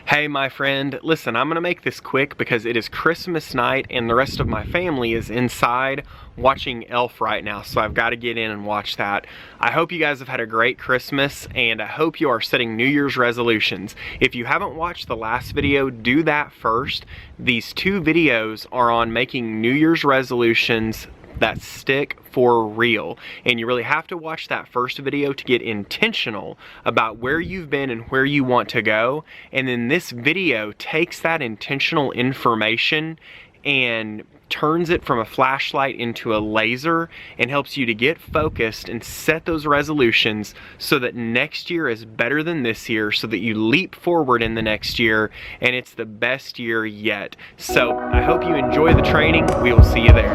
Hey, my friend, listen, I'm going to make this quick because it is Christmas night and the rest of my family is inside watching Elf right now, so I've got to get in and watch that. I hope you guys have had a great Christmas, and I hope you are setting New Year's resolutions. If you haven't watched the last video, do that first. These two videos are on making New Year's resolutions that stick for real, and you really have to watch that first video to get intentional about where you've been and where you want to go. And then this video takes that intentional information and turns it from a flashlight into a laser and helps you to get focused and set those resolutions so that next year is better than this year, so that you leap forward in the next year and it's the best year yet. So I hope you enjoy the training. We will see you there.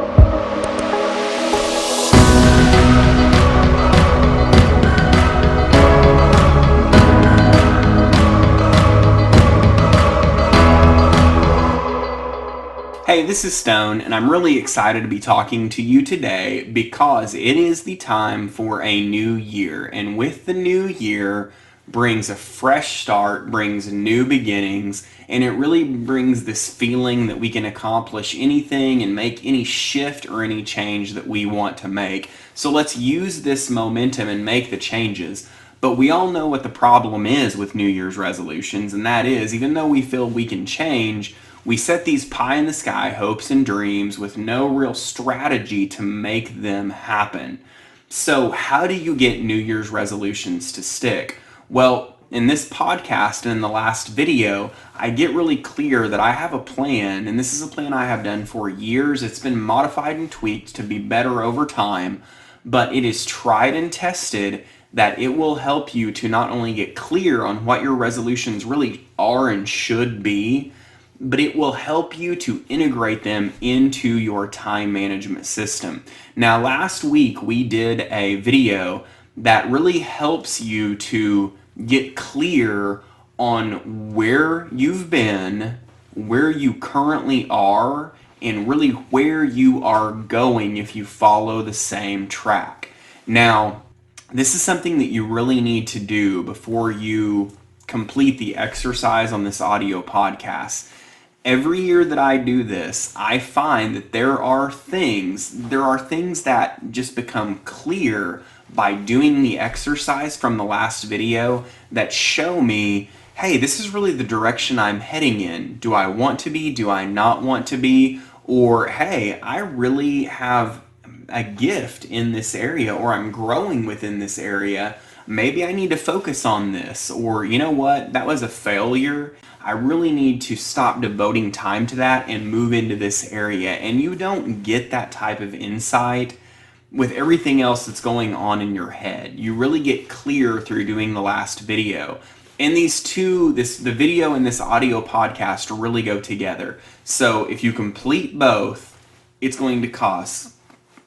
Hey, this is Stone, and I'm really excited to be talking to you today because it is the time for a new year. And with the new year brings a fresh start, brings new beginnings, and it really brings this feeling that we can accomplish anything and make any shift or any change that we want to make. So let's use this momentum and make the changes. But we all know what the problem is with New Year's resolutions, and that is, even though we feel we can change, we set these pie-in-the-sky hopes and dreams with no real strategy to make them happen. So how do you get New Year's resolutions to stick? Well, in this podcast and in the last video, I get really clear that I have a plan, and this is a plan I have done for years. It's been modified and tweaked to be better over time, but it is tried and tested that it will help you to not only get clear on what your resolutions really are and should be, but it will help you to integrate them into your time management system. Now, last week we did a video that really helps you to get clear on where you've been, where you currently are, and really where you are going if you follow the same track. Now, this is something that you really need to do before you complete the exercise on this audio podcast. Every year that I do this, I find that there are things that just become clear by doing the exercise from the last video that show me, hey, this is really the direction I'm heading in. Do I want to be? Do I not want to be? Or, hey, I really have a gift in this area, or I'm growing within this area. Maybe I need to focus on this. Or, you know what? That was a failure. I really need to stop devoting time to that and move into this area. And you don't get that type of insight with everything else that's going on in your head. You really get clear through doing the last video. And these two, the video and this audio podcast really go together. So if you complete both, it's going to cause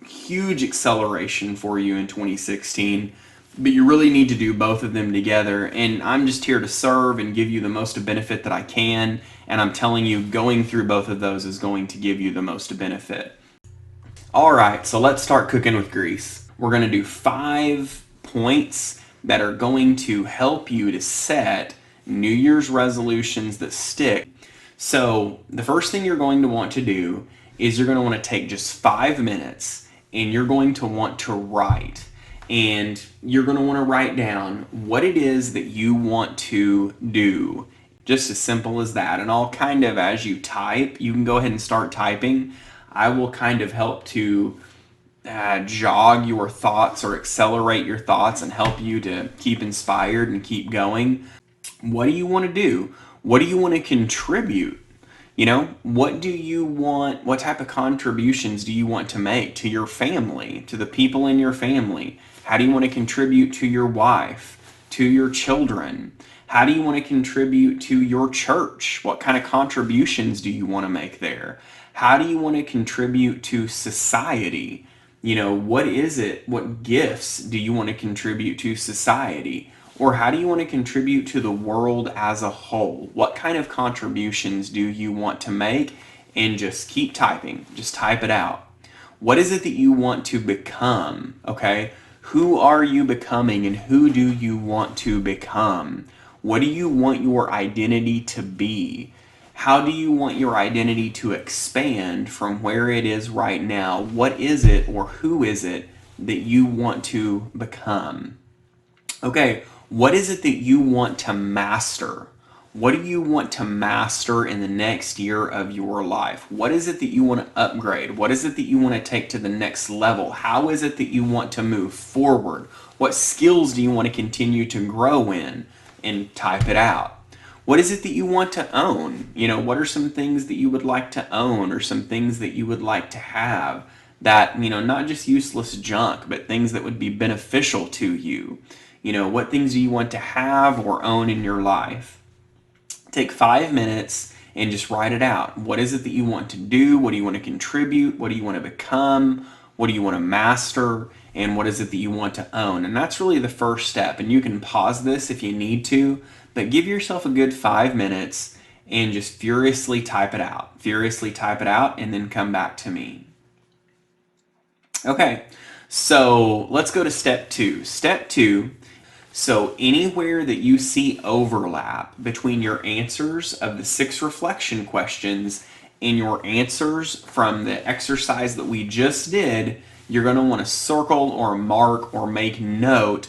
huge acceleration for you in 2016. But you really need to do both of them together, and I'm just here to serve and give you the most benefit that I can, and I'm telling you going through both of those is going to give you the most benefit. Alright, so let's start cooking with grease. We're going to do 5 points that are going to help you to set New Year's resolutions that stick. So the first thing you're going to want to do is you're going to want to take just 5 minutes, and you're going to want to write. And you're going to want to write down what it is that you want to do. Just as simple as that. And I'll kind of, as you type, you can go ahead and start typing. I will kind of help to jog your thoughts or accelerate your thoughts and help you to keep inspired and keep going. What do you want to do? What do you want to contribute? You know, what do you want, what type of contributions do you want to make to your family, to the people in your family? How do you want to contribute to your wife, to your children? How do you want to contribute to your church? What kind of contributions do you want to make there? How do you want to contribute to society? You know, what is it? What gifts do you want to contribute to society? Or how do you want to contribute to the world as a whole? What kind of contributions do you want to make? And just keep typing. Just type it out. What is it that you want to become? Okay? Who are you becoming and who do you want to become? What do you want your identity to be? How do you want your identity to expand from where it is right now? What is it or who is it that you want to become? Okay, what is it that you want to master? What do you want to master in the next year of your life? What is it that you want to upgrade? What is it that you want to take to the next level? How is it that you want to move forward? What skills do you want to continue to grow in? And type it out. What is it that you want to own? What are some things that you would like to own or some things that you would like to have that, not just useless junk, but things that would be beneficial to you? What things do you want to have or own in your life? Take 5 minutes and just write it out. What is it that you want to do? What do you want to contribute? What do you want to become? What do you want to master? And what is it that you want to own? And that's really the first step. And you can pause this if you need to, but give yourself a good 5 minutes and just furiously type it out. Furiously type it out and then come back to me. Okay, so let's go to step 2. Step 2, so anywhere that you see overlap between your answers of the 6 reflection questions and your answers from the exercise that we just did, you're going to want to circle or mark or make note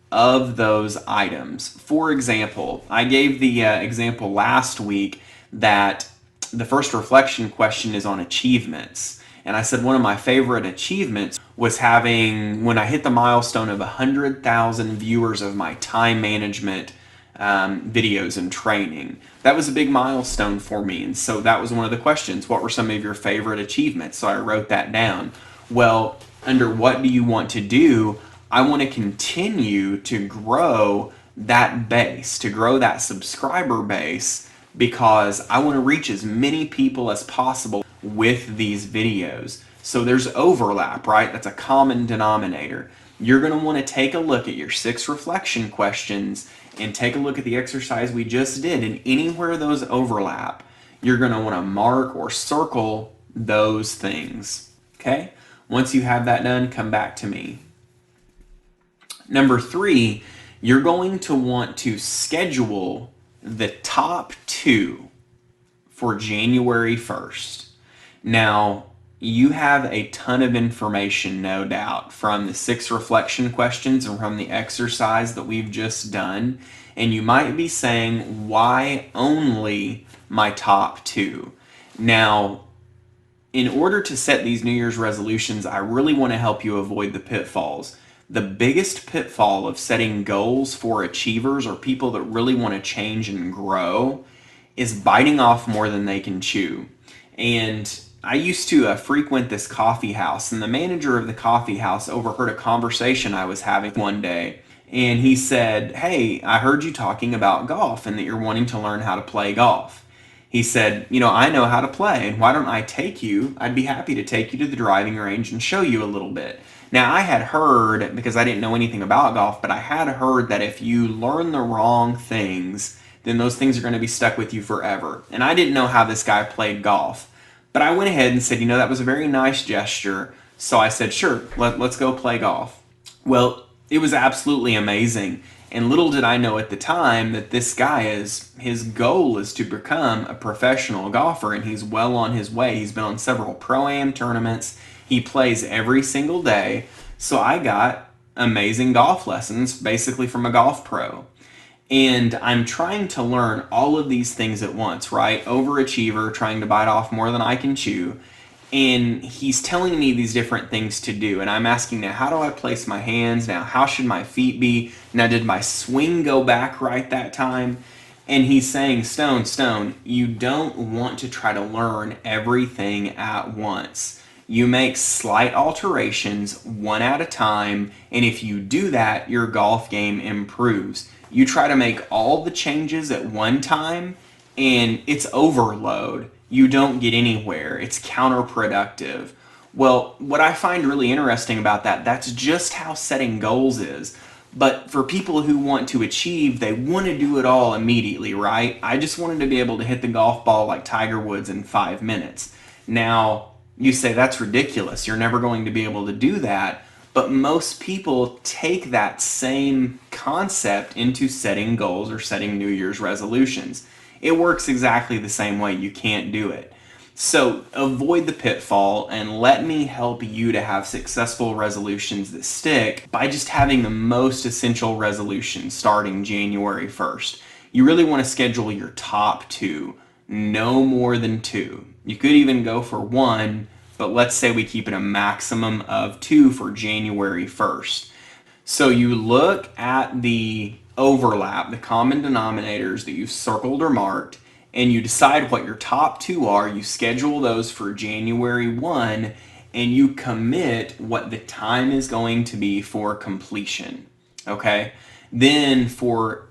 of those items. For example, I gave the example last week that the first reflection question is on achievements. And I said one of my favorite achievements was having, when I hit the milestone of 100,000 viewers of my time management videos and training. That was a big milestone for me. And so that was one of the questions. What were some of your favorite achievements? So I wrote that down. Well, under what do you want to do? I want to continue to grow that base, to grow that subscriber base, because I want to reach as many people as possible with these videos. So there's overlap, right? That's a common denominator. You're going to want to take a look at your 6 reflection questions and take a look at the exercise we just did, and anywhere those overlap, you're going to want to mark or circle those things. Okay? Once you have that done, come back to me. Number 3, you're going to want to schedule the top 2 for January 1st. Now, you have a ton of information, no doubt, from the 6 reflection questions and from the exercise that we've just done. And you might be saying, why only my top 2? Now, in order to set these New Year's resolutions, I really want to help you avoid the pitfalls. The biggest pitfall of setting goals for achievers or people that really want to change and grow is biting off more than they can chew. And I used to frequent this coffee house, and the manager of the coffee house overheard a conversation I was having one day. And he said, "Hey, I heard you talking about golf and that you're wanting to learn how to play golf." He said, "I know how to play, and why don't I take you? I'd be happy to take you to the driving range and show you a little bit." Now, I had heard, because I didn't know anything about golf, but I had heard that if you learn the wrong things, then those things are going to be stuck with you forever. And I didn't know how this guy played golf. But I went ahead and said, that was a very nice gesture. So I said, sure, let's go play golf. Well, it was absolutely amazing. And little did I know at the time that this guy his goal is to become a professional golfer, and he's well on his way. He's been on several Pro-Am tournaments. He plays every single day. So I got amazing golf lessons basically from a golf pro. And I'm trying to learn all of these things at once, right? Overachiever, trying to bite off more than I can chew. And he's telling me these different things to do. And I'm asking now, how do I place my hands? Now, how should my feet be? Now, did my swing go back right that time? And he's saying, Stone, you don't want to try to learn everything at once. You make slight alterations one at a time. And if you do that, your golf game improves. You try to make all the changes at one time, and it's overload. You don't get anywhere. It's counterproductive. Well, what I find really interesting about that's just how setting goals is. But for people who want to achieve, they want to do it all immediately, right? I just wanted to be able to hit the golf ball like Tiger Woods in 5 minutes. Now, you say that's ridiculous. You're never going to be able to do that. But most people take that same concept into setting goals or setting New Year's resolutions. It works exactly the same way. You can't do it. So avoid the pitfall and let me help you to have successful resolutions that stick by just having the most essential resolutions starting January 1st. You really want to schedule your top 2, no more than 2. You could even go for 1, but let's say we keep it a maximum of 2 for January 1st. So you look at the overlap, the common denominators that you've circled or marked, and you decide what your top 2 are. You schedule those for January 1, and you commit what the time is going to be for completion. Okay? Then for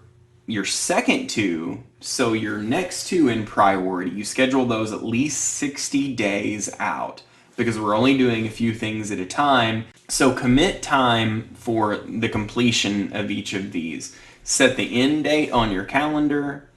your second 2, so your next 2 in priority, you schedule those at least 60 days out because we're only doing a few things at a time. So commit time for the completion of each of these. Set the end date on your calendar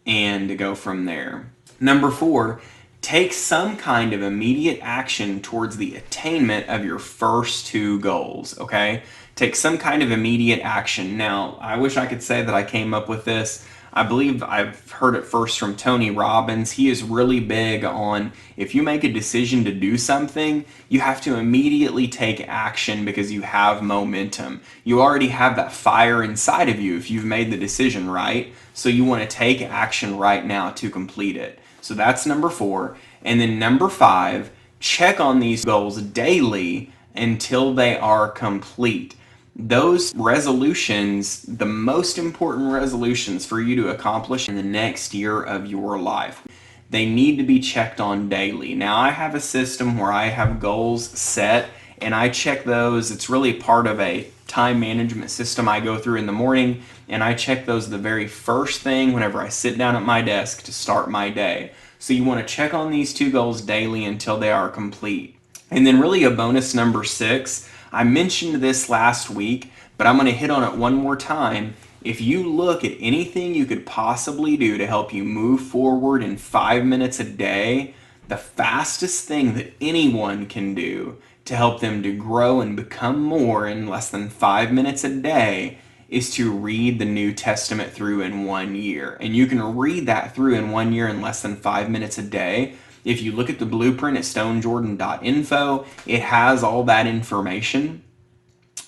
and go from there. Number 4, take some kind of immediate action towards the attainment of your first 2 goals, okay? Take some kind of immediate action. Now, I wish I could say that I came up with this. I believe I've heard it first from Tony Robbins. He is really big on if you make a decision to do something, you have to immediately take action because you have momentum. You already have that fire inside of you if you've made the decision, right? So you want to take action right now to complete it. So that's number 4. And then number 5, check on these goals daily until they are complete. Those resolutions, the most important resolutions for you to accomplish in the next year of your life, they need to be checked on daily. Now, I have a system where I have goals set and I check those. It's really part of a time management system I go through in the morning, and I check those the very first thing whenever I sit down at my desk to start my day. So you want to check on these 2 goals daily until they are complete. And then really a bonus number 6, I mentioned this last week, but I'm going to hit on it one more time. If you look at anything you could possibly do to help you move forward in 5 minutes a day, the fastest thing that anyone can do to help them to grow and become more in less than 5 minutes a day is to read the New Testament through in 1 year. And you can read that through in 1 year in less than 5 minutes a day. If you look at the blueprint at stonejordan.info, it has all that information.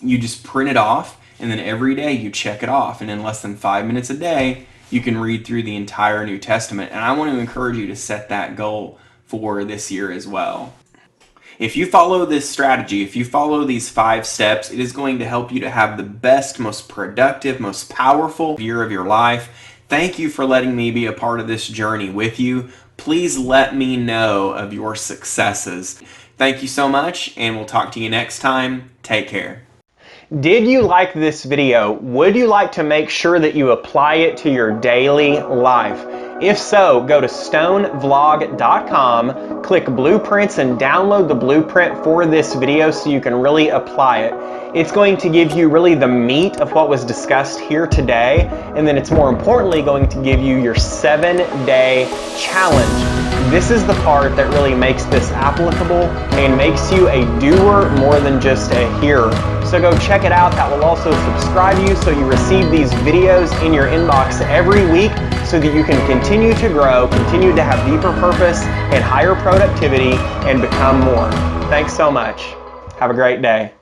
You just print it off, and then every day you check it off. And in less than 5 minutes a day, you can read through the entire New Testament. And I want to encourage you to set that goal for this year as well. If you follow this strategy, if you follow these 5 steps, it is going to help you to have the best, most productive, most powerful year of your life. Thank you for letting me be a part of this journey with you. Please let me know of your successes. Thank you so much, and we'll talk to you next time. Take care. Did you like this video? Would you like to make sure that you apply it to your daily life? If so, go to stonevlog.com, click Blueprints, and download the blueprint for this video so you can really apply it. It's going to give you really the meat of what was discussed here today, and then it's more importantly going to give you your 7-day challenge. This is the part that really makes this applicable and makes you a doer more than just a hearer. So go check it out. That will also subscribe you so you receive these videos in your inbox every week so that you can continue to grow, continue to have deeper purpose and higher productivity, and become more. Thanks so much. Have a great day.